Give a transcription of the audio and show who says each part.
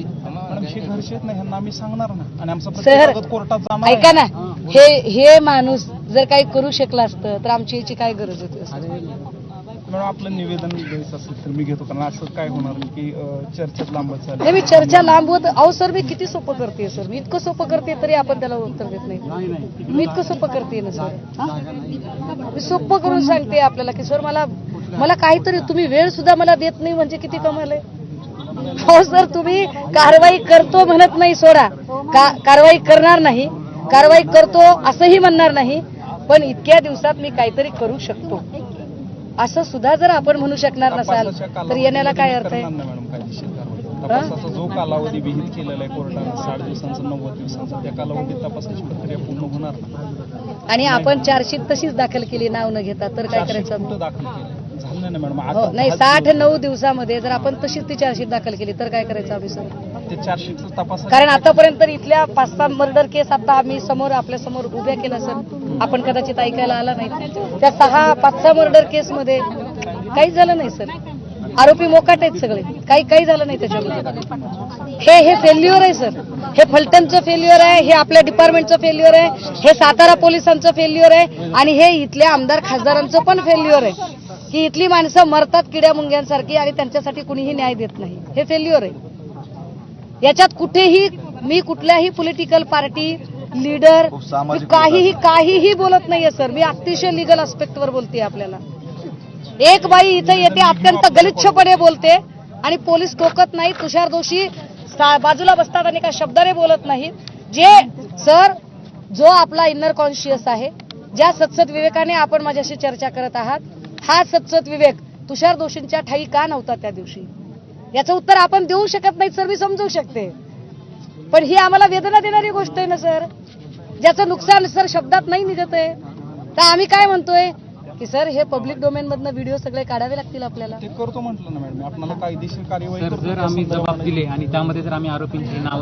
Speaker 1: Madam हे घरचे आहेत ना, ह्यांना आम्ही सांगणार ना आणि आमचा
Speaker 2: सर
Speaker 1: प्रतिसाद कोर्टात जाणार
Speaker 2: ऐका ना, हे माणूस जर काही करू शकला असतं तर आमची याची काय गरज होती?
Speaker 1: मॅडम आपलं निवेदन द्यायचं असेल तर मी घेतो, कारण असं काय होणार की चर्चेत लांबत
Speaker 2: नाही
Speaker 1: चालेल.
Speaker 2: मी चर्चा लांब होत अहो सर, मी किती सोपं करते सर, मी इतकं सोपं करते तरी आपण त्याला उत्तर देत नाही. मी इतकं सोपं करते ना सर, मी सोपं करून सांगते आपल्याला की सर मला काहीतरी तुम्ही वेळ सुद्धा मला देत नाही म्हणजे किती कमाल आहे. हो सर, तुम्ही कारवाई करतो म्हणत नाही, सोडा कारवाई करणार नाही, कारवाई करतो असंही म्हणणार नाही, पण इतक्या दिवसात मी काहीतरी करू शकतो असं सुद्धा जर आपण म्हणू शकणार नसाल तर येण्याला काय अर्थ आहे?
Speaker 1: तपासाचा जो कालावधी विहित केलेला आहे कोर्टाने 60 दिवसांचा 90 दिवसांचा, त्या कालावधीत तपासाची प्रक्रिया पूर्ण होणार
Speaker 2: आणि आपण चार्जशीट तशीच दाखल केली नाव न घेता तर काय करायचं?
Speaker 1: कुठं दाखल केलं झालं नाही मॅडम.
Speaker 2: हो नाही, 60-9 दिवसामध्ये जर आपण तशीच ती चार्जशीट दाखल केली तर काय करायचं आम्ही सर?
Speaker 1: ते चार्जशीटचा तपास,
Speaker 2: कारण आतापर्यंत इथल्या 5-6 मर्डर केस आता आम्ही आपल्या समोर उभ्या केल्या सर, आपण कदाचित ऐकायला आला नाही. त्या 5-6 मर्डर केस मध्ये काही झालं नाही सर, आरोपी मोकाट आहेत सगळे, काही झालं नाही त्याच्यामध्ये. हे फेल्युअर आहे सर, हे फलटणचं फेल्युअर आहे, हे आपल्या डिपार्टमेंटचं फेल्युअर आहे, हे सातारा पोलिसांचं फेल्युअर आहे आणि हे इथल्या आमदार खासदारांचं पण फेल्युअर आहे की इथली माणसं मरतात किड्या मुंग्यांसारखी आणि त्यांच्यासाठी कुणीही न्याय देत नाही. हे फेल्युअर आहे. याच्यात कुठेही मी कुठल्याही पॉलिटिकल पार्टी लीडर काहीही बोलत नाहीये सर, मी अतिशय लिगल आस्पेक्टवर बोलते. आपल्याला एक बाई इथे येते अत्यंत गलिच्छपणे बोलते आणि पोलीस टोकत नाही, तुषार दोषी बाजूला बसतात आणि काही शब्दाने बोलत नाहीत. जे सर जो आपला इनर कॉन्शियस आहे, ज्या सत्सद विवेकाने आपण माझ्याशी चर्चा करत आहात, हा सत्सद विवेक तुषार दोषींच्या ठाई का नव्हता त्या दिवशी, याचं उत्तर आपण देऊ शकत नाही सर, मी समजू शकते, पण ही आम्हाला वेदना देणारी गोष्ट आहे ना सर, ज्याचं नुकसान सर शब्दात नाही निघत आहे. तर आम्ही काय म्हणतोय की सर हे पब्लिक डोमेन मधनं व्हिडिओ सगळे काढावे लागतील आपल्याला.
Speaker 1: ते करतो म्हटलं ना मॅडम, आपल्याला कायदेशीर कार्यवाही
Speaker 3: जर आम्ही जबाब दिले आणि त्यामध्ये जर आम्ही आरोपींची नाव